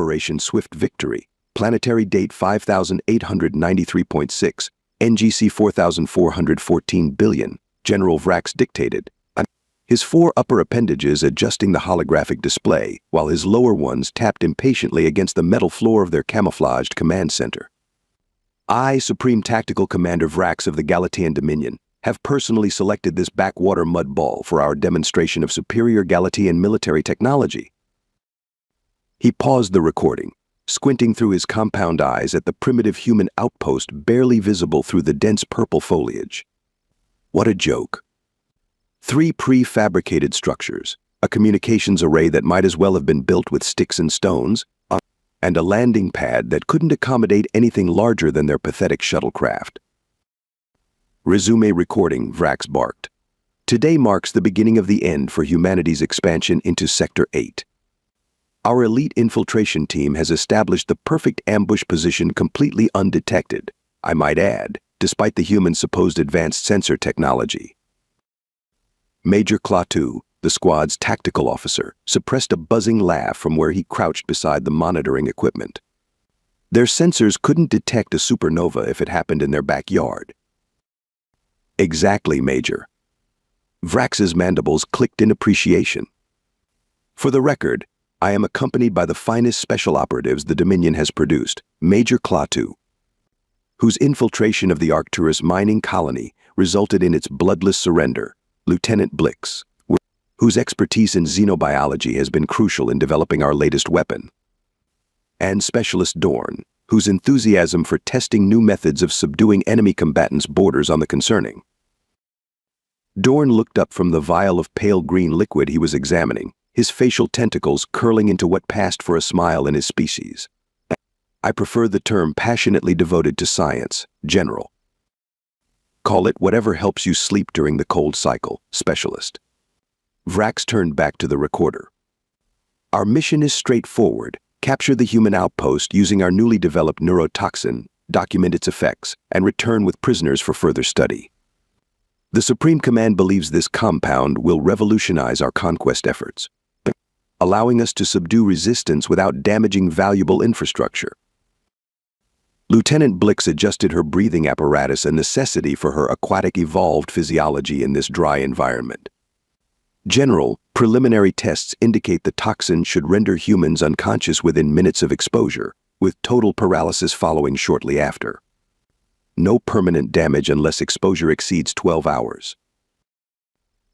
Operation Swift Victory, planetary date 5893.6, NGC 4414 billion, General Vrax dictated, his four upper appendages adjusting the holographic display, while his lower ones tapped impatiently against the metal floor of their camouflaged command center. I, Supreme Tactical Commander Vrax of the Galatean Dominion, have personally selected this backwater mud ball for our demonstration of superior Galatean military technology. He paused the recording, squinting through his compound eyes at the primitive human outpost barely visible through the dense purple foliage. What a joke. 3 prefabricated structures, a communications array that might as well have been built with sticks and stones, and a landing pad that couldn't accommodate anything larger than their pathetic shuttlecraft. Resume recording, Vrax barked. Today marks the beginning of the end for humanity's expansion into Sector 8. Our elite infiltration team has established the perfect ambush position completely undetected, I might add, despite the humans' supposed advanced sensor technology. Major Klaatu, the squad's tactical officer, suppressed a buzzing laugh from where he crouched beside the monitoring equipment. Their sensors couldn't detect a supernova if it happened in their backyard. Exactly, Major. Vrax's mandibles clicked in appreciation. For the record, I am accompanied by the finest special operatives the Dominion has produced, Major Klaatu, whose infiltration of the Arcturus mining colony resulted in its bloodless surrender, Lieutenant Blix, whose expertise in xenobiology has been crucial in developing our latest weapon, and Specialist Dorn, whose enthusiasm for testing new methods of subduing enemy combatants borders on the concerning. Dorn looked up from the vial of pale green liquid he was examining, his facial tentacles curling into what passed for a smile in his species. I prefer the term passionately devoted to science, General. Call it whatever helps you sleep during the cold cycle, Specialist. Vrax turned back to the recorder. Our mission is straightforward. Capture the human outpost using our newly developed neurotoxin, document its effects, and return with prisoners for further study. The Supreme Command believes this compound will revolutionize our conquest efforts, allowing us to subdue resistance without damaging valuable infrastructure. Lieutenant Blix adjusted her breathing apparatus, a necessity for her aquatic evolved physiology in this dry environment. General, preliminary tests indicate the toxin should render humans unconscious within minutes of exposure, with total paralysis following shortly after. No permanent damage unless exposure exceeds 12 hours.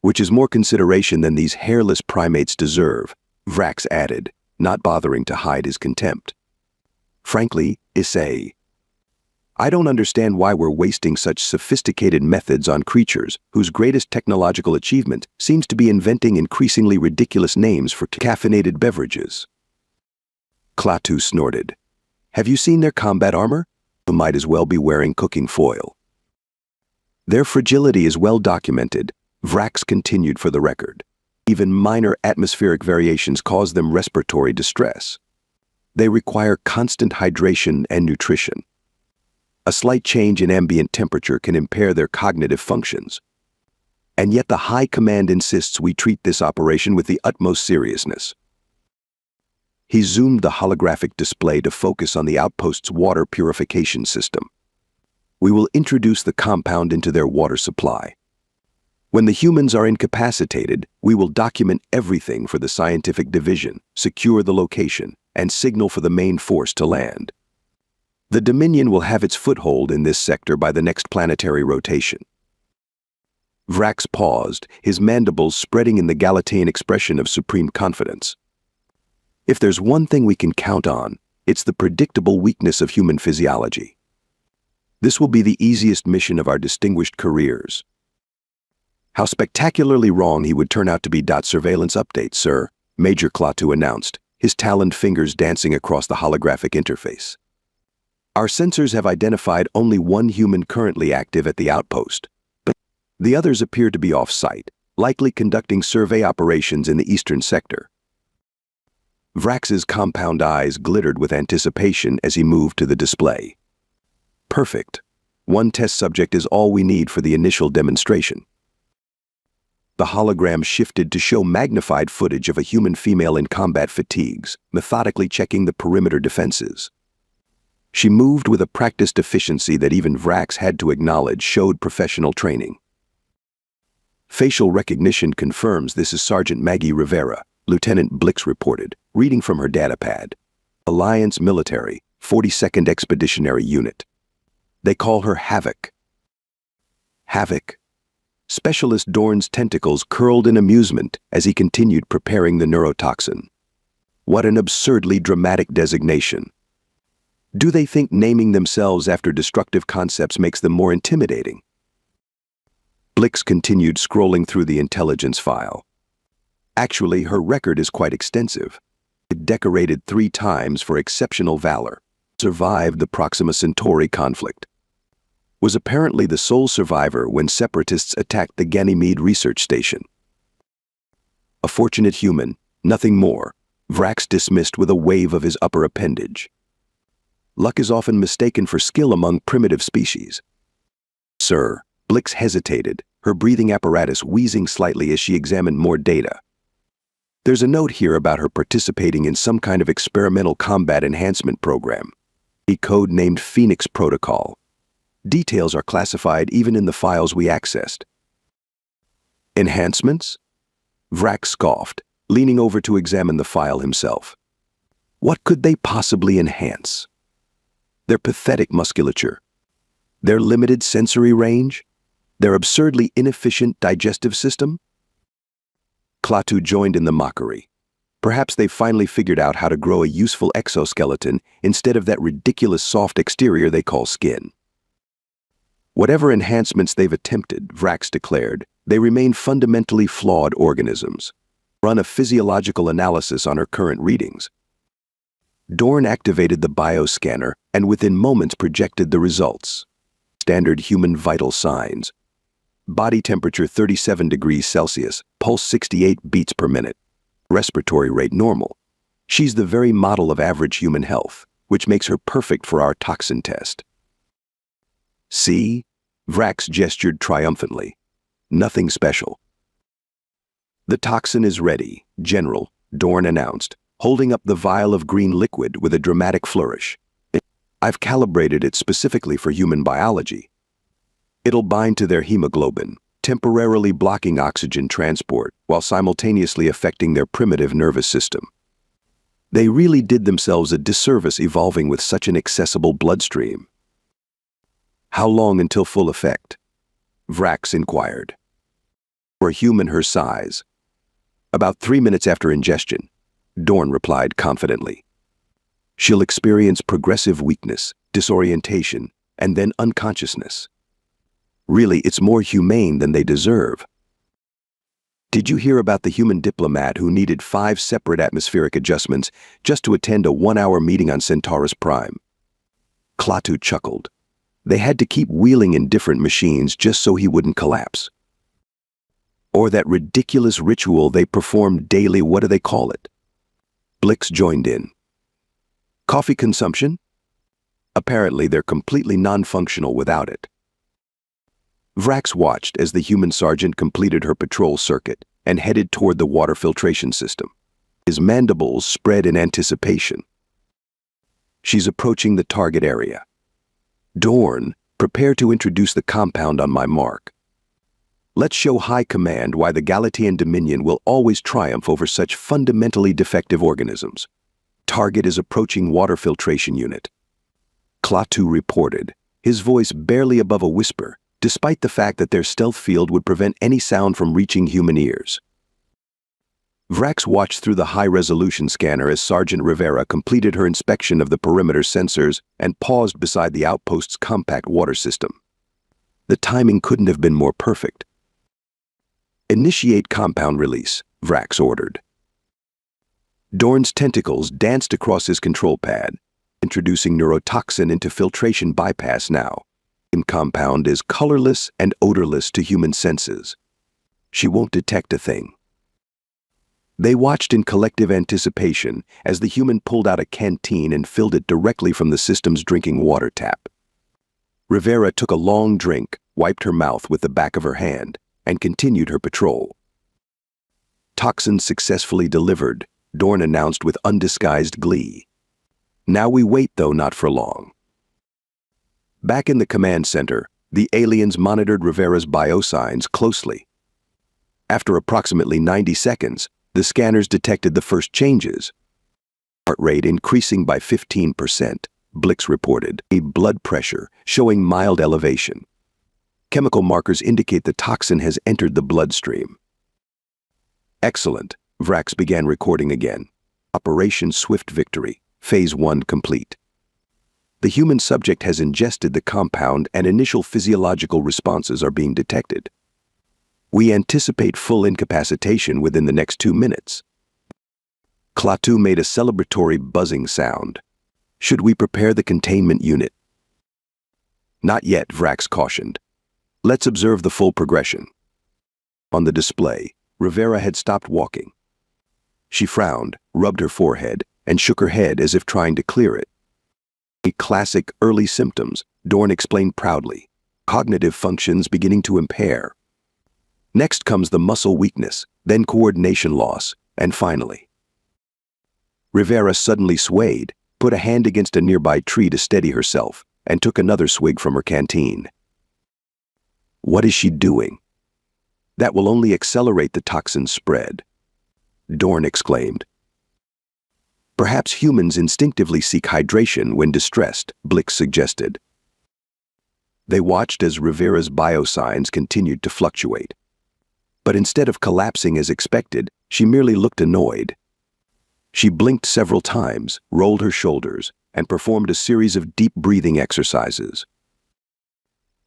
Which is more consideration than these hairless primates deserve, Vrax added, not bothering to hide his contempt. Frankly, Issei, I don't understand why we're wasting such sophisticated methods on creatures whose greatest technological achievement seems to be inventing increasingly ridiculous names for caffeinated beverages. Klaatu snorted. Have you seen their combat armor? They might as well be wearing cooking foil. Their fragility is well documented, Vrax continued for the record. Even minor atmospheric variations cause them respiratory distress. They require constant hydration and nutrition. A slight change in ambient temperature can impair their cognitive functions. And yet the High Command insists we treat this operation with the utmost seriousness. He zoomed the holographic display to focus on the outpost's water purification system. We will introduce the compound into their water supply. When the humans are incapacitated, we will document everything for the scientific division, secure the location, and signal for the main force to land. The Dominion will have its foothold in this sector by the next planetary rotation. Vrax paused, his mandibles spreading in the Galatean expression of supreme confidence. If there's one thing we can count on, it's the predictable weakness of human physiology. This will be the easiest mission of our distinguished careers. How spectacularly wrong he would turn out to be. Surveillance update, sir, Major Klaatu announced, his taloned fingers dancing across the holographic interface. Our sensors have identified only one human currently active at the outpost, but the others appear to be off-site, likely conducting survey operations in the eastern sector. Vrax's compound eyes glittered with anticipation as he moved to the display. Perfect. One test subject is all we need for the initial demonstration. The hologram shifted to show magnified footage of a human female in combat fatigues, methodically checking the perimeter defenses. She moved with a practiced efficiency that even Vrax had to acknowledge showed professional training. Facial recognition confirms this is Sergeant Maggie Rivera, Lieutenant Blix reported, reading from her datapad. Alliance Military, 42nd Expeditionary Unit. They call her Havoc. Havoc. Specialist Dorn's tentacles curled in amusement as he continued preparing the neurotoxin. What an absurdly dramatic designation. Do they think naming themselves after destructive concepts makes them more intimidating? Blix continued scrolling through the intelligence file. Actually, her record is quite extensive. Decorated 3 times for exceptional valor. Survived the Proxima Centauri conflict. Was apparently the sole survivor when separatists attacked the Ganymede research station. A fortunate human, nothing more, Vrax dismissed with a wave of his upper appendage. Luck is often mistaken for skill among primitive species. Sir, Blix hesitated, her breathing apparatus wheezing slightly as she examined more data. There's a note here about her participating in some kind of experimental combat enhancement program. A code named Phoenix Protocol. Details are classified even in the files we accessed. Enhancements? Vrax scoffed, leaning over to examine the file himself. What could they possibly enhance? Their pathetic musculature? Their limited sensory range? Their absurdly inefficient digestive system? Klaatu joined in the mockery. Perhaps they finally figured out how to grow a useful exoskeleton instead of that ridiculous soft exterior they call skin. Whatever enhancements they've attempted, Vrax declared, they remain fundamentally flawed organisms. Run a physiological analysis on her current readings. Dorn activated the bioscanner and within moments projected the results. Standard human vital signs. Body temperature 37 degrees Celsius, pulse 68 beats per minute. Respiratory rate normal. She's the very model of average human health, which makes her perfect for our toxin test. See? Vrax gestured triumphantly. Nothing special. The toxin is ready, General, Dorn announced, holding up the vial of green liquid with a dramatic flourish. I've calibrated it specifically for human biology. It'll bind to their hemoglobin, temporarily blocking oxygen transport while simultaneously affecting their primitive nervous system. They really did themselves a disservice evolving with such an accessible bloodstream. How long until full effect? Vrax inquired. For a human her size. About 3 minutes after ingestion, Dorn replied confidently. She'll experience progressive weakness, disorientation, and then unconsciousness. Really, it's more humane than they deserve. Did you hear about the human diplomat who needed 5 separate atmospheric adjustments just to attend a 1-hour meeting on Centaurus Prime? Klaatu chuckled. They had to keep wheeling in different machines just so he wouldn't collapse. Or that ridiculous ritual they perform daily, what do they call it? Blix joined in. Coffee consumption? Apparently they're completely non-functional without it. Vrax watched as the human sergeant completed her patrol circuit and headed toward the water filtration system. His mandibles spread in anticipation. She's approaching the target area. Dorn, prepare to introduce the compound on my mark. Let's show High Command why the Galatian Dominion will always triumph over such fundamentally defective organisms. Target is approaching water filtration unit. Klaatu reported, his voice barely above a whisper, despite the fact that their stealth field would prevent any sound from reaching human ears. Vrax watched through the high-resolution scanner as Sergeant Rivera completed her inspection of the perimeter sensors and paused beside the outpost's compact water system. The timing couldn't have been more perfect. Initiate compound release, Vrax ordered. Dorn's tentacles danced across his control pad, introducing neurotoxin into filtration bypass now. The compound is colorless and odorless to human senses. She won't detect a thing. They watched in collective anticipation as the human pulled out a canteen and filled it directly from the system's drinking water tap. Rivera took a long drink, wiped her mouth with the back of her hand, and continued her patrol, Toxin successfully delivered, Dorn announced with undisguised glee. Now we wait, though not for long. Back in the command center, the aliens monitored Rivera's biosigns closely. After approximately 90 seconds, the scanners detected the first changes. Heart rate increasing by 15%, Blix reported. A blood pressure showing mild elevation. Chemical markers indicate the toxin has entered the bloodstream. Excellent, Vrax began recording again. Operation Swift Victory, Phase 1 complete. The human subject has ingested the compound and initial physiological responses are being detected. We anticipate full incapacitation within the next 2 minutes. Klaatu made a celebratory buzzing sound. Should we prepare the containment unit? Not yet, Vrax cautioned. Let's observe the full progression. On the display, Rivera had stopped walking. She frowned, rubbed her forehead, and shook her head as if trying to clear it. Classic early symptoms, Dorn explained proudly. Cognitive functions beginning to impair. Next comes the muscle weakness, then coordination loss, and finally. Rivera suddenly swayed, put a hand against a nearby tree to steady herself, and took another swig from her canteen. What is she doing? That will only accelerate the toxin spread, Dorn exclaimed. Perhaps humans instinctively seek hydration when distressed, Blix suggested. They watched as Rivera's biosigns continued to fluctuate. But instead of collapsing as expected, she merely looked annoyed. She blinked several times, rolled her shoulders, and performed a series of deep breathing exercises.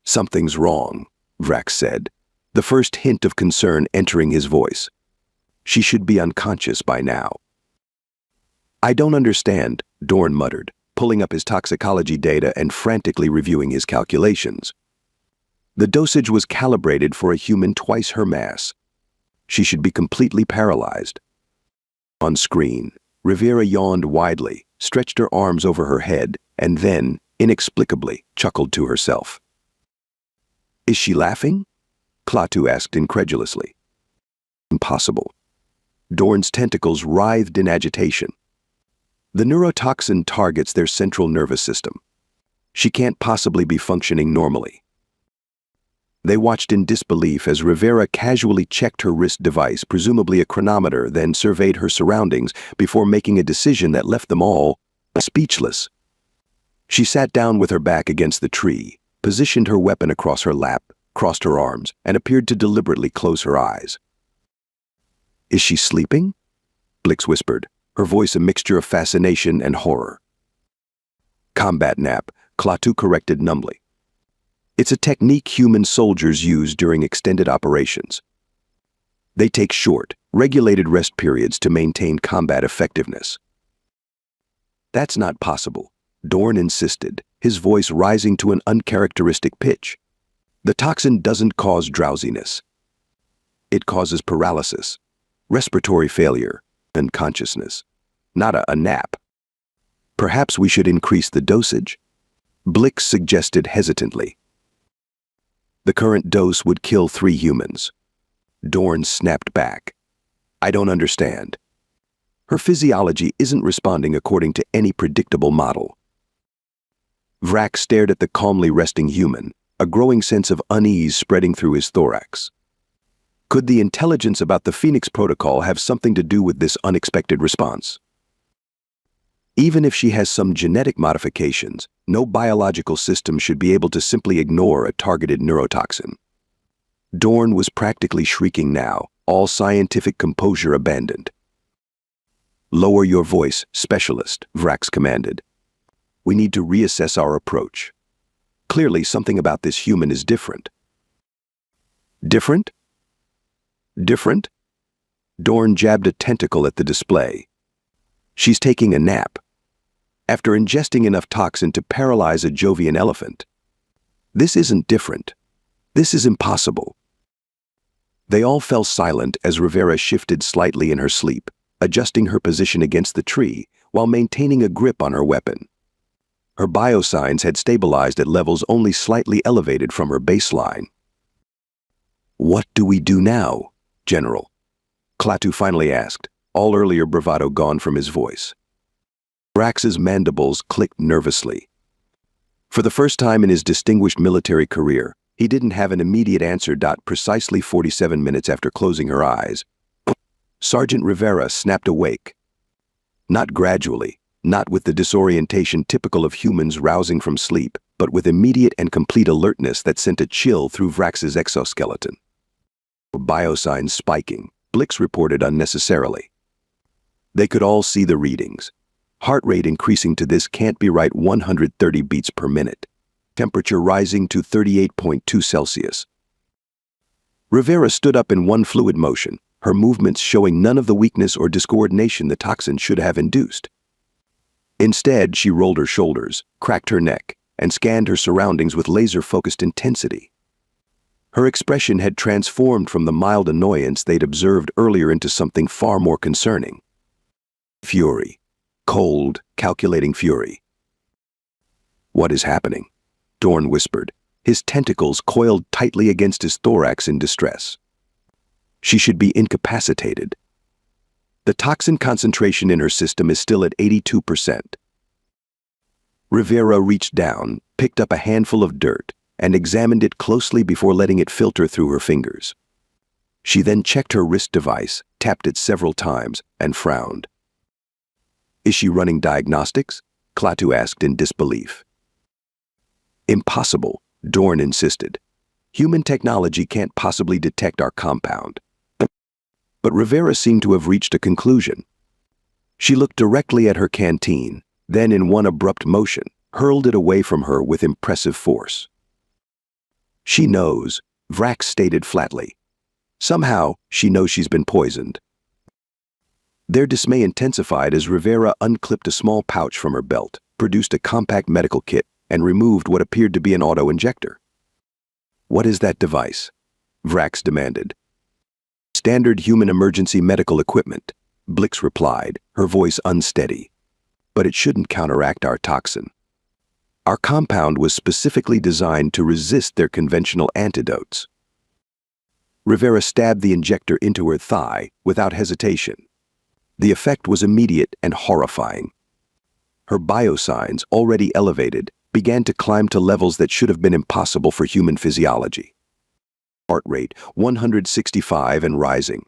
Something's wrong, Vrax said, the first hint of concern entering his voice. She should be unconscious by now. I don't understand, Dorn muttered, pulling up his toxicology data and frantically reviewing his calculations. The dosage was calibrated for a human twice her mass. She should be completely paralyzed. On screen, Rivera yawned widely, stretched her arms over her head, and then, inexplicably, chuckled to herself. Is she laughing? Klaatu asked incredulously. Impossible. Dorn's tentacles writhed in agitation. The neurotoxin targets their central nervous system. She can't possibly be functioning normally. They watched in disbelief as Rivera casually checked her wrist device, presumably a chronometer, then surveyed her surroundings before making a decision that left them all speechless. She sat down with her back against the tree, positioned her weapon across her lap, crossed her arms, and appeared to deliberately close her eyes. Is she sleeping? Blix whispered, her voice a mixture of fascination and horror. Combat nap, Klaatu corrected numbly. It's a technique human soldiers use during extended operations. They take short, regulated rest periods to maintain combat effectiveness. That's not possible, Dorn insisted, his voice rising to an uncharacteristic pitch. The toxin doesn't cause drowsiness. It causes paralysis, respiratory failure, and consciousness. Not a nap. Perhaps we should increase the dosage? Blix suggested hesitantly. The current dose would kill 3 humans. Dorn snapped back. I don't understand. Her physiology isn't responding according to any predictable model. Vrax stared at the calmly resting human, a growing sense of unease spreading through his thorax. Could the intelligence about the Phoenix Protocol have something to do with this unexpected response? Even if she has some genetic modifications, no biological system should be able to simply ignore a targeted neurotoxin. Dorn was practically shrieking now, all scientific composure abandoned. Lower your voice, specialist, Vrax commanded. We need to reassess our approach. Clearly, something about this human is different. Different? Different? Dorn jabbed a tentacle at the display. She's taking a nap. After ingesting enough toxin to paralyze a Jovian elephant. This isn't different. This is impossible. They all fell silent as Rivera shifted slightly in her sleep, adjusting her position against the tree while maintaining a grip on her weapon. Her biosigns had stabilized at levels only slightly elevated from her baseline. What do we do now, General? Klaatu finally asked, all earlier bravado gone from his voice. Vrax's mandibles clicked nervously. For the first time in his distinguished military career, he didn't have an immediate answer. Precisely 47 minutes after closing her eyes, Sergeant Rivera snapped awake. Not gradually, not with the disorientation typical of humans rousing from sleep, but with immediate and complete alertness that sent a chill through Vrax's exoskeleton. Biosigns spiking, Blix reported unnecessarily. They could all see the readings. Heart rate increasing to this can't be right 130 beats per minute. Temperature rising to 38.2 Celsius. Rivera stood up in one fluid motion, her movements showing none of the weakness or discoordination the toxin should have induced. Instead, she rolled her shoulders, cracked her neck, and scanned her surroundings with laser-focused intensity. Her expression had transformed from the mild annoyance they'd observed earlier into something far more concerning. Fury. Cold, calculating fury. "What is happening?" Dorn whispered, his tentacles coiled tightly against his thorax in distress. She should be incapacitated. The toxin concentration in her system is still at 82%. Rivera reached down, picked up a handful of dirt, and examined it closely before letting it filter through her fingers. She then checked her wrist device, tapped it several times, and frowned. "Is she running diagnostics?" Klaatu asked in disbelief. "Impossible," Dorn insisted. "Human technology can't possibly detect our compound." But Rivera seemed to have reached a conclusion. She looked directly at her canteen, then in one abrupt motion, hurled it away from her with impressive force. "She knows," Vrax stated flatly. "Somehow, she knows she's been poisoned." Their dismay intensified as Rivera unclipped a small pouch from her belt, produced a compact medical kit, and removed what appeared to be an auto-injector. "What is that device?" Vrax demanded. "Standard human emergency medical equipment," Blix replied, her voice unsteady. "But it shouldn't counteract our toxin. Our compound was specifically designed to resist their conventional antidotes." Rivera stabbed the injector into her thigh without hesitation. The effect was immediate and horrifying. Her biosigns, already elevated, began to climb to levels that should have been impossible for human physiology. Heart rate 165 and rising.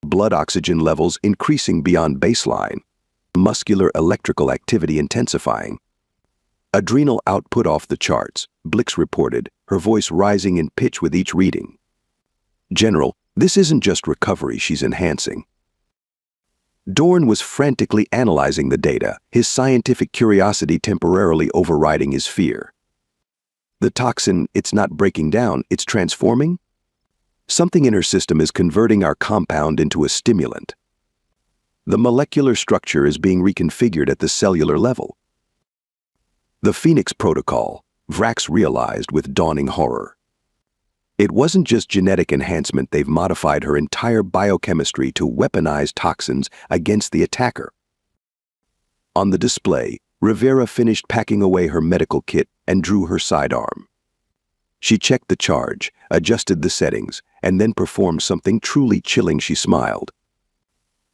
Blood oxygen levels increasing beyond baseline. Muscular electrical activity intensifying. Adrenal output off the charts, Blix reported, her voice rising in pitch with each reading. "General, this isn't just recovery she's enhancing." Dorn was frantically analyzing the data, his scientific curiosity temporarily overriding his fear. "The toxin, it's not breaking down, it's transforming? Something in her system is converting our compound into a stimulant. The molecular structure is being reconfigured at the cellular level." The Phoenix Protocol, Vrax realized with dawning horror. It wasn't just genetic enhancement, they've modified her entire biochemistry to weaponize toxins against the attacker. On the display, Rivera finished packing away her medical kit and drew her sidearm. She checked the charge, adjusted the settings, and then performed something truly chilling. She smiled.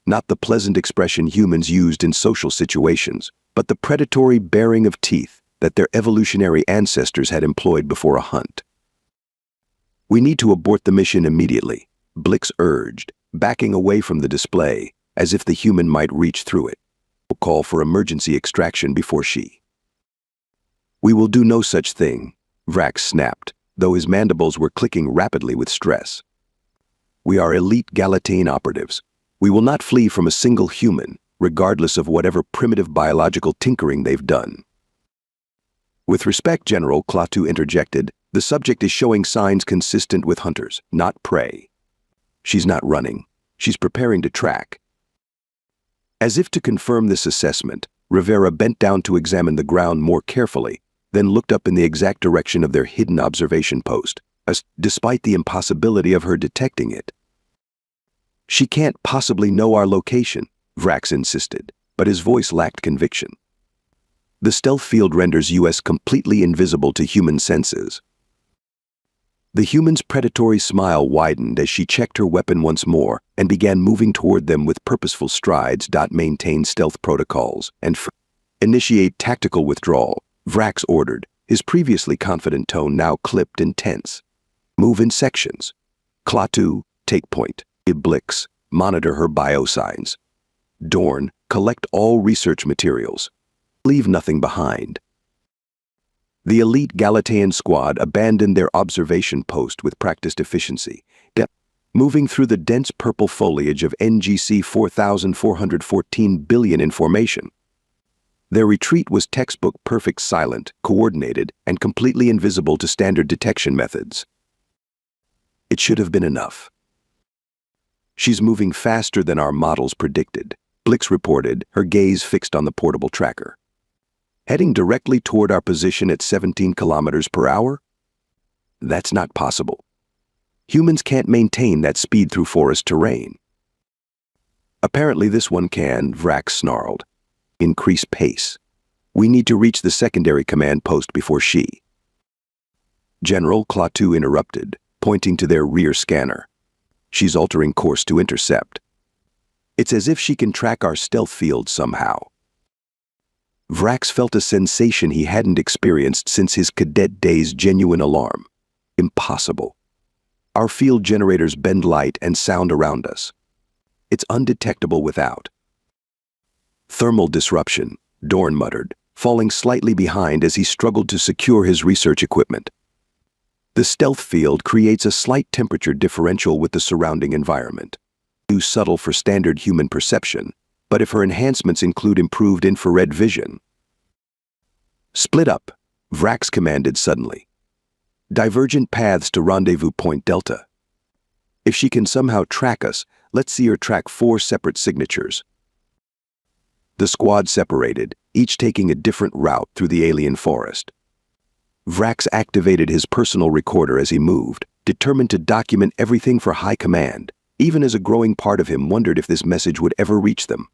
Not the pleasant expression humans used in social situations, but the predatory baring of teeth that their evolutionary ancestors had employed before a hunt. "We need to abort the mission immediately," Blix urged, backing away from the display, as if the human might reach through it. "We'll call for emergency extraction before she." "We will do no such thing," Vrax snapped, though his mandibles were clicking rapidly with stress. "We are elite Galatane operatives. We will not flee from a single human, regardless of whatever primitive biological tinkering they've done." "With respect, General," Klaatu interjected, "the subject is showing signs consistent with hunters, not prey. She's not running. She's preparing to track." As if to confirm this assessment, Rivera bent down to examine the ground more carefully, then looked up in the exact direction of their hidden observation post, despite the impossibility of her detecting it. "She can't possibly know our location," Vrax insisted, but his voice lacked conviction. "The stealth field renders us completely invisible to human senses." The human's predatory smile widened as she checked her weapon once more and began moving toward them with purposeful strides. Maintain stealth protocols and initiate tactical withdrawal, Vrax ordered, his previously confident tone now clipped and tense. Move in sections. Klaatu, take point. Blix, monitor her biosigns. Dorn, collect all research materials. Leave nothing behind. The elite Galatean squad abandoned their observation post with practiced efficiency, moving through the dense purple foliage of NGC 4414 billion in formation. Their retreat was textbook perfect, silent, coordinated, and completely invisible to standard detection methods. It should have been enough. She's moving faster than our models predicted, Blix reported, her gaze fixed on the portable tracker. Heading directly toward our position at 17 kilometers per hour? That's not possible. Humans can't maintain that speed through forest terrain. Apparently this one can, Vrax snarled. Increase pace. We need to reach the secondary command post before she. General Klaatu interrupted, pointing to their rear scanner. She's altering course to intercept. It's as if she can track our stealth field somehow. Vrax felt a sensation he hadn't experienced since his cadet days. Genuine alarm. Impossible. Our field generators bend light and sound around us. It's undetectable without. Thermal disruption, Dorn muttered, falling slightly behind as he struggled to secure his research equipment. The stealth field creates a slight temperature differential with the surrounding environment. Too subtle for standard human perception, but if her enhancements include improved infrared vision. Split up, Vrax commanded suddenly. Divergent paths to rendezvous point Delta. If she can somehow track us, let's see her track 4 separate signatures. The squad separated, each taking a different route through the alien forest. Vrax activated his personal recorder as he moved, determined to document everything for high command, even as a growing part of him wondered if this message would ever reach them.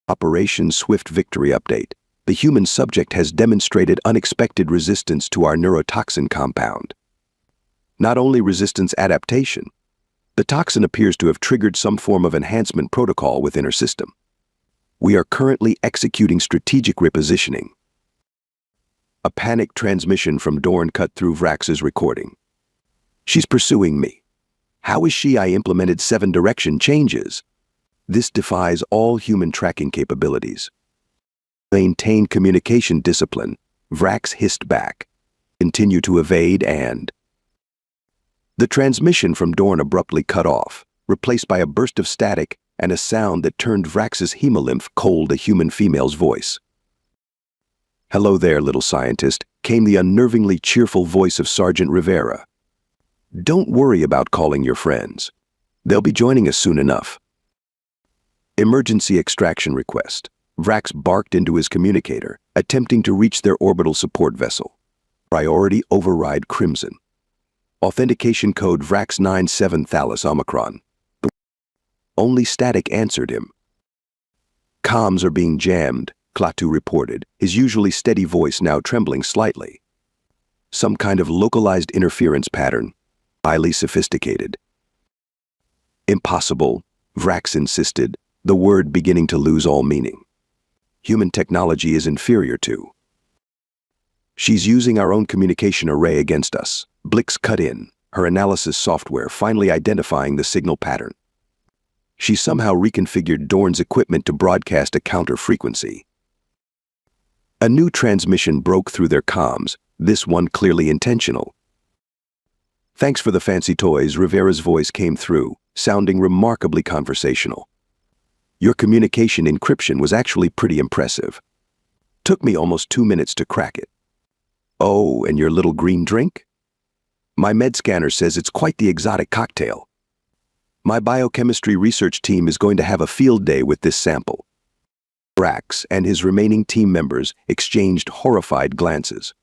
Operation Swift Victory Update. The human subject has demonstrated unexpected resistance to our neurotoxin compound. Not only resistance adaptation, the toxin appears to have triggered some form of enhancement protocol within her system. We are currently executing strategic repositioning. A panicked transmission from Dorn cut through Vrax's recording. She's pursuing me. How is she? I implemented 7 direction changes. This defies all human tracking capabilities. Maintain communication discipline, Vrax hissed back. Continue to evade and... The transmission from Dorn abruptly cut off, replaced by a burst of static and a sound that turned Vrax's hemolymph cold. A human female's voice. Hello there, little scientist, came the unnervingly cheerful voice of Sergeant Rivera. Don't worry about calling your friends. They'll be joining us soon enough. Emergency extraction request. Vrax barked into his communicator, attempting to reach their orbital support vessel. Priority override Crimson. Authentication code Vrax 97 Thalys Omicron. Only static answered him. Comms are being jammed, Klaatu reported, his usually steady voice now trembling slightly. Some kind of localized interference pattern, highly sophisticated. Impossible, Vrax insisted, the word beginning to lose all meaning. Human technology is inferior to. She's using our own communication array against us. Blix cut in, her analysis software finally identifying the signal pattern. She somehow reconfigured Dorn's equipment to broadcast a counter frequency. A new transmission broke through their comms, this one clearly intentional. Thanks for the fancy toys, Rivera's voice came through, sounding remarkably conversational. Your communication encryption was actually pretty impressive. Took me almost 2 minutes to crack it. Oh, and your little green drink? My med scanner says it's quite the exotic cocktail. My biochemistry research team is going to have a field day with this sample. Vrax and his remaining team members exchanged horrified glances.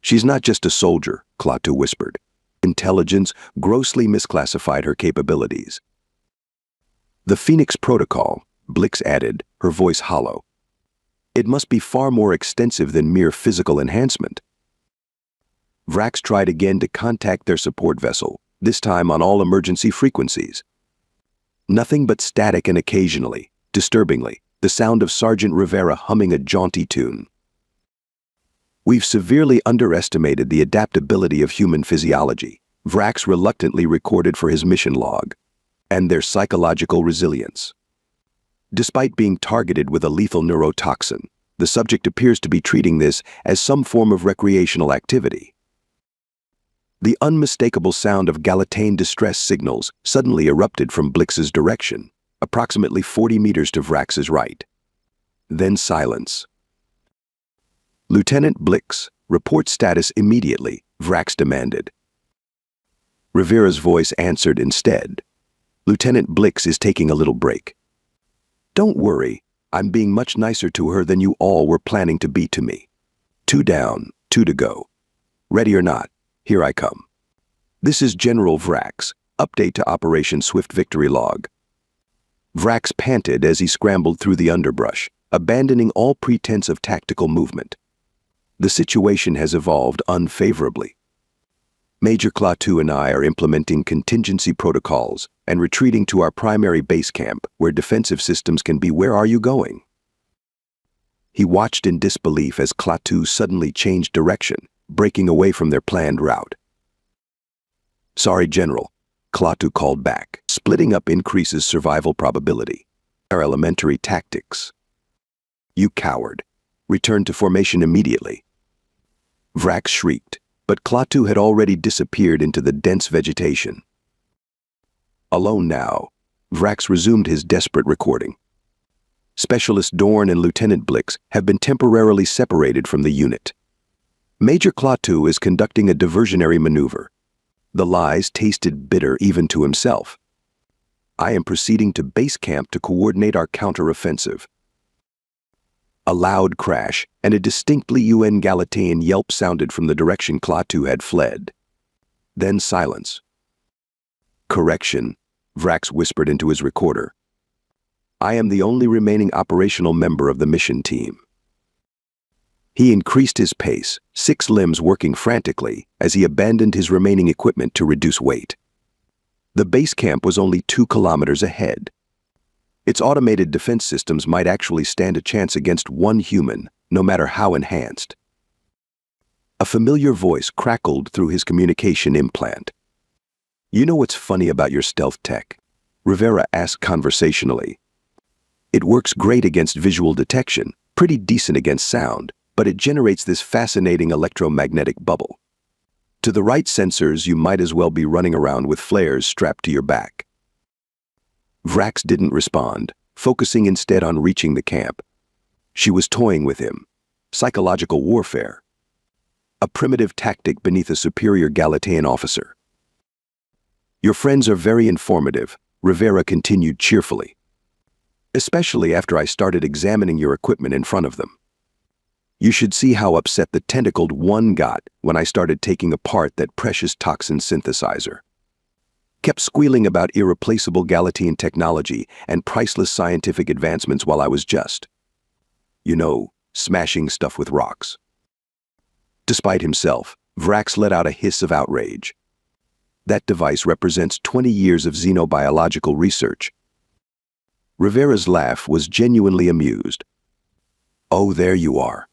She's not just a soldier, Klaatu whispered. Intelligence grossly misclassified her capabilities. The Phoenix Protocol, Blix added, her voice hollow. It must be far more extensive than mere physical enhancement. Vrax tried again to contact their support vessel, this time on all emergency frequencies. Nothing but static and occasionally, disturbingly, the sound of Sergeant Rivera humming a jaunty tune. We've severely underestimated the adaptability of human physiology, Vrax reluctantly recorded for his mission log, and their psychological resilience. Despite being targeted with a lethal neurotoxin, the subject appears to be treating this as some form of recreational activity. The unmistakable sound of Galatane distress signals suddenly erupted from Blix's direction, approximately 40 meters to Vrax's right. Then silence. Lieutenant Blix, report status immediately, Vrax demanded. Rivera's voice answered instead. Lieutenant Blix is taking a little break. Don't worry, I'm being much nicer to her than you all were planning to be to me. 2 down, 2 to go. Ready or not, here I come. This is General Vrax, update to Operation Swift Victory log. Vrax panted as he scrambled through the underbrush, abandoning all pretense of tactical movement. The situation has evolved unfavorably. Major Klaatu and I are implementing contingency protocols and retreating to our primary base camp where defensive systems can be. Where are you going? He watched in disbelief as Klaatu suddenly changed direction, breaking away from their planned route. Sorry, General, Klaatu called back. Splitting up increases survival probability. Our elementary tactics. You coward. Return to formation immediately. Vrax shrieked, but Klaatu had already disappeared into the dense vegetation. Alone now, Vrax resumed his desperate recording. Specialist Dorn and Lieutenant Blix have been temporarily separated from the unit. Major Klaatu is conducting a diversionary maneuver. The lies tasted bitter even to himself. I am proceeding to base camp to coordinate our counter-offensive. A loud crash and a distinctly UN Galatane yelp sounded from the direction Klaatu had fled. Then silence. Correction, Vrax whispered into his recorder. I am the only remaining operational member of the mission team. He increased his pace, 6 limbs working frantically as he abandoned his remaining equipment to reduce weight. The base camp was only 2 kilometers ahead. Its automated defense systems might actually stand a chance against one human, no matter how enhanced. A familiar voice crackled through his communication implant. You know what's funny about your stealth tech? Rivera asked conversationally. It works great against visual detection, pretty decent against sound, but it generates this fascinating electromagnetic bubble. To the right sensors, you might as well be running around with flares strapped to your back. Vrax didn't respond, focusing instead on reaching the camp. She was toying with him. Psychological warfare. A primitive tactic beneath a superior Galatane officer. Your friends are very informative, Rivera continued cheerfully. Especially after I started examining your equipment in front of them. You should see how upset the tentacled one got when I started taking apart that precious toxin synthesizer. Kept squealing about irreplaceable Galatine technology and priceless scientific advancements while I was just, smashing stuff with rocks. Despite himself, Vrax let out a hiss of outrage. That device represents 20 years of xenobiological research. Rivera's laugh was genuinely amused. Oh, there you are.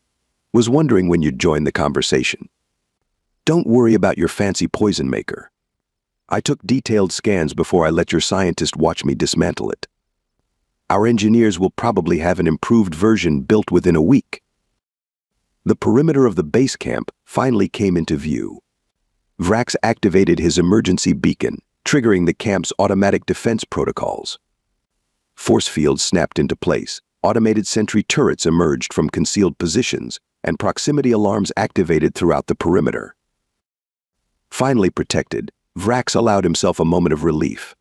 Was wondering when you'd join the conversation. Don't worry about your fancy poison maker. I took detailed scans before I let your scientist watch me dismantle it. Our engineers will probably have an improved version built within a week. The perimeter of the base camp finally came into view. Vrax activated his emergency beacon, triggering the camp's automatic defense protocols. Force fields snapped into place, automated sentry turrets emerged from concealed positions, and proximity alarms activated throughout the perimeter. Finally protected, Vrax allowed himself a moment of relief.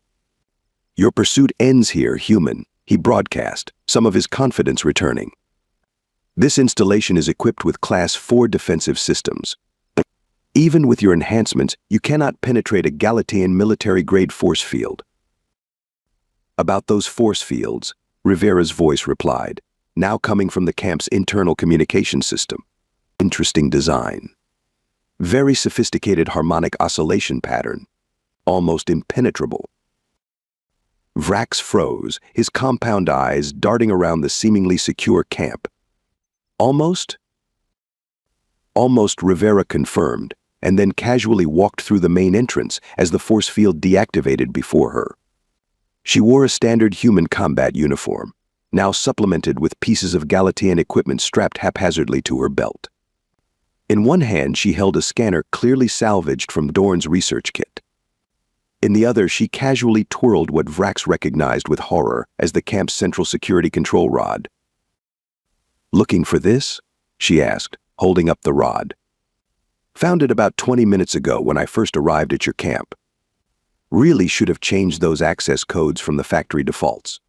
Your pursuit ends here, human, he broadcast, some of his confidence returning. This installation is equipped with Class 4 defensive systems. Even with your enhancements, you cannot penetrate a Galatane military-grade force field. About those force fields, Rivera's voice replied, now coming from the camp's internal communication system. Interesting design. Very sophisticated harmonic oscillation pattern, almost impenetrable. Vrax froze, his compound eyes darting around the seemingly secure camp. Almost, Rivera confirmed, and then casually walked through the main entrance as the force field deactivated before her. She wore a standard human combat uniform, now supplemented with pieces of Galatean equipment strapped haphazardly to her belt. In one hand, she held a scanner clearly salvaged from Dorn's research kit. In the other, she casually twirled what Vrax recognized with horror as the camp's central security control rod. "Looking for this?" she asked, holding up the rod. "Found it about 20 minutes ago when I first arrived at your camp. Really should have changed those access codes from the factory defaults."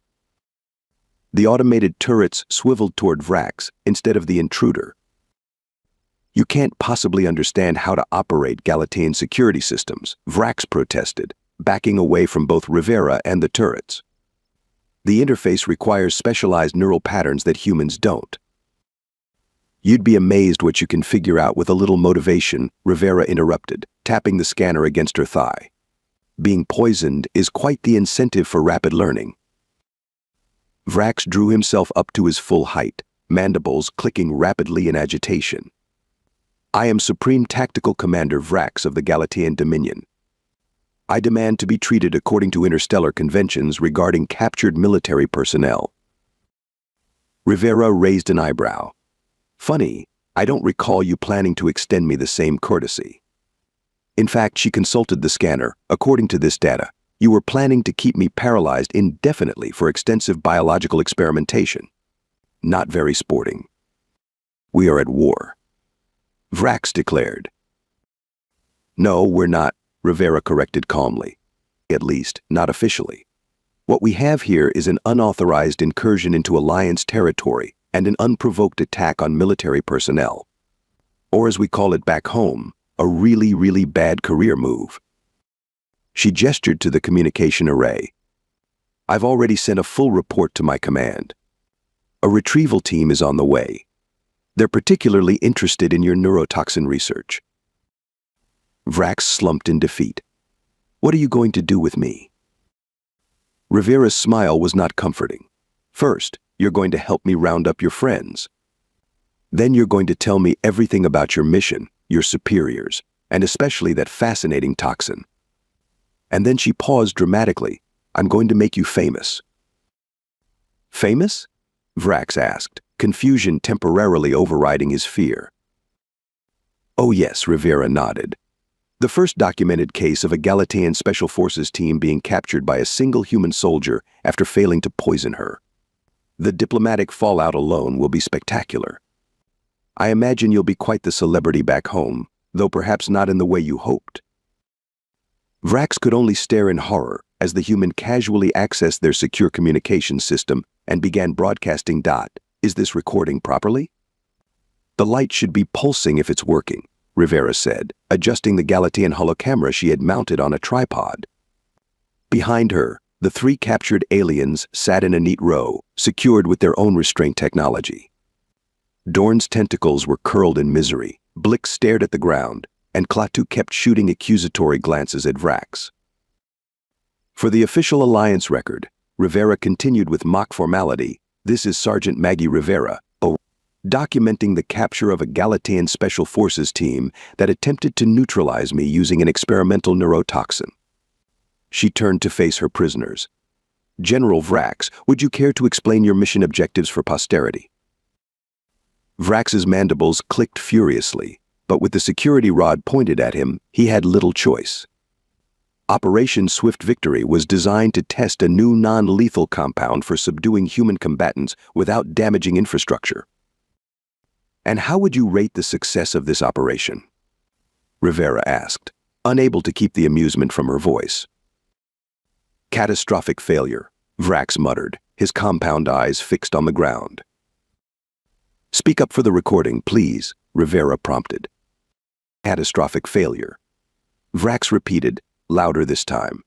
The automated turrets swiveled toward Vrax instead of the intruder. "You can't possibly understand how to operate Galatean security systems," Vrax protested, backing away from both Rivera and the turrets. "The interface requires specialized neural patterns that humans don't." "You'd be amazed what you can figure out with a little motivation," Rivera interrupted, tapping the scanner against her thigh. "Being poisoned is quite the incentive for rapid learning." Vrax drew himself up to his full height, mandibles clicking rapidly in agitation. "I am Supreme Tactical Commander Vrax of the Galatean Dominion. I demand to be treated according to interstellar conventions regarding captured military personnel." Rivera raised an eyebrow. "Funny, I don't recall you planning to extend me the same courtesy." In fact, she consulted the scanner. "According to this data, you were planning to keep me paralyzed indefinitely for extensive biological experimentation. Not very sporting." "We are at war," Vrax declared. "No, we're not," Rivera corrected calmly. "At least, not officially. What we have here is an unauthorized incursion into Alliance territory and an unprovoked attack on military personnel. Or as we call it back home, a really, really bad career move." She gestured to the communication array. "I've already sent a full report to my command. A retrieval team is on the way. They're particularly interested in your neurotoxin research." Vrax slumped in defeat. "What are you going to do with me?" Rivera's smile was not comforting. "First, you're going to help me round up your friends. Then you're going to tell me everything about your mission, your superiors, and especially that fascinating toxin. And then," she paused dramatically, "I'm going to make you famous." "Famous?" Vrax asked, confusion temporarily overriding his fear. "Oh yes," Rivera nodded. "The first documented case of a Galatean Special Forces team being captured by a single human soldier after failing to poison her. The diplomatic fallout alone will be spectacular. I imagine you'll be quite the celebrity back home, though perhaps not in the way you hoped." Vrax could only stare in horror as the human casually accessed their secure communications system and began broadcasting. "Is this recording properly?" "The light should be pulsing if it's working," Rivera said, adjusting the Galatean holocamera she had mounted on a tripod. Behind her, the three captured aliens sat in a neat row, secured with their own restraint technology. Dorn's tentacles were curled in misery, Blick stared at the ground, and Klaatu kept shooting accusatory glances at Vrax. "For the official Alliance record," Rivera continued with mock formality, "this is Sergeant Maggie Rivera, documenting the capture of a Galatean Special Forces team that attempted to neutralize me using an experimental neurotoxin." She turned to face her prisoners. "General Vrax, would you care to explain your mission objectives for posterity?" Vrax's mandibles clicked furiously, but with the security rod pointed at him, he had little choice. Operation Swift Victory was designed to test a new non-lethal compound for subduing human combatants without damaging infrastructure. "And how would you rate the success of this operation?" Rivera asked, unable to keep the amusement from her voice. "Catastrophic failure," Vrax muttered, his compound eyes fixed on the ground. "Speak up for the recording, please," Rivera prompted. "Catastrophic failure," Vrax repeated, louder this time.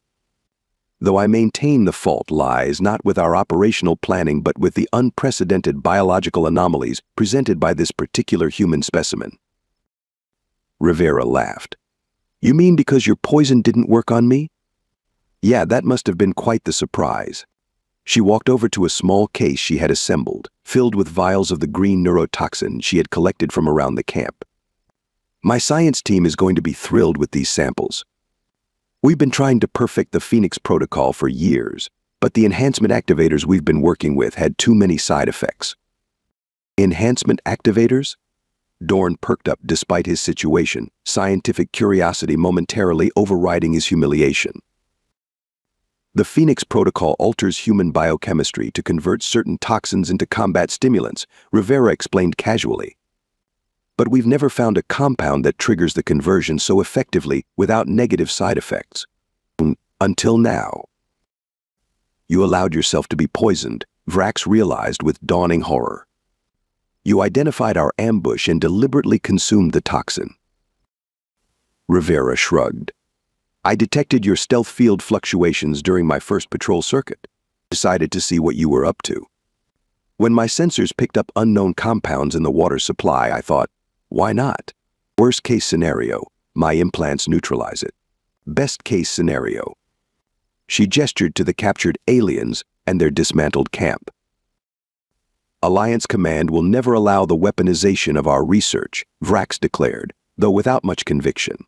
"Though I maintain the fault lies not with our operational planning but with the unprecedented biological anomalies presented by this particular human specimen." Rivera laughed. You mean because your poison didn't work on me? Yeah, that must have been quite the surprise. She walked over to a small case she had assembled, filled with vials of the green neurotoxin she had collected from around the camp. My science team is going to be thrilled with these samples. We've been trying to perfect the Phoenix protocol for years, but the enhancement activators we've been working with had too many side effects. Enhancement activators? Dorn perked up despite his situation, scientific curiosity momentarily overriding his humiliation. The Phoenix protocol alters human biochemistry to convert certain toxins into combat stimulants, Rivera explained casually. But we've never found a compound that triggers the conversion so effectively without negative side effects. Until now. You allowed yourself to be poisoned, Vrax realized with dawning horror. You identified our ambush and deliberately consumed the toxin. Rivera shrugged. I detected your stealth field fluctuations during my first patrol circuit. Decided to see what you were up to. When my sensors picked up unknown compounds in the water supply, I thought, why not? Worst case scenario, my implants neutralize it. Best case scenario. She gestured to the captured aliens and their dismantled camp. Alliance Command will never allow the weaponization of our research, Vrax declared, though without much conviction.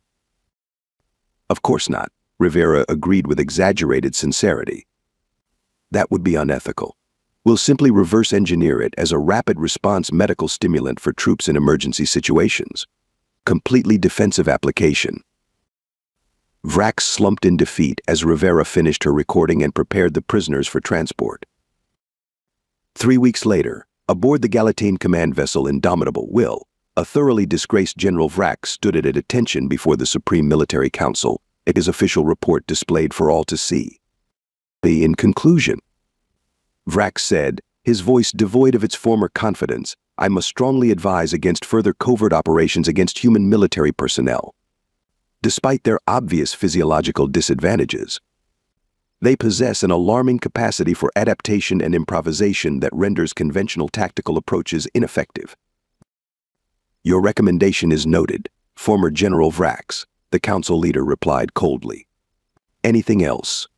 Of course not, Rivera agreed with exaggerated sincerity. That would be unethical. We'll simply reverse engineer it as a rapid response medical stimulant for troops in emergency situations. Completely defensive application. Vrax slumped in defeat as Rivera finished her recording and prepared the prisoners for transport. 3 weeks later, aboard the Galatine command vessel Indomitable Will, a thoroughly disgraced General Vrax stood at attention before the Supreme Military Council, his official report displayed for all to see. In conclusion, Vrax said, his voice devoid of its former confidence, I must strongly advise against further covert operations against human military personnel. Despite their obvious physiological disadvantages, they possess an alarming capacity for adaptation and improvisation that renders conventional tactical approaches ineffective. Your recommendation is noted, former General Vrax, the council leader replied coldly. Anything else?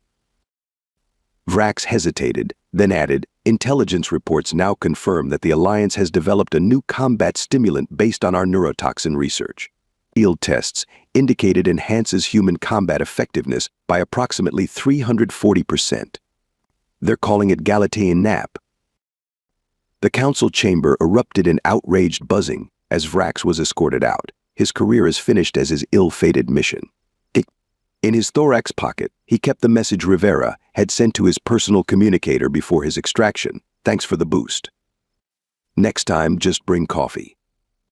Vrax hesitated, then added, intelligence reports now confirm that the Alliance has developed a new combat stimulant based on our neurotoxin research. Field tests indicate it enhances human combat effectiveness by approximately 340%. They're calling it Galatine Nap. The council chamber erupted in outraged buzzing as Vrax was escorted out, his career as finished as his ill-fated mission. In his thorax pocket, he kept the message Rivera had sent to his personal communicator before his extraction. Thanks for the boost. Next time, just bring coffee.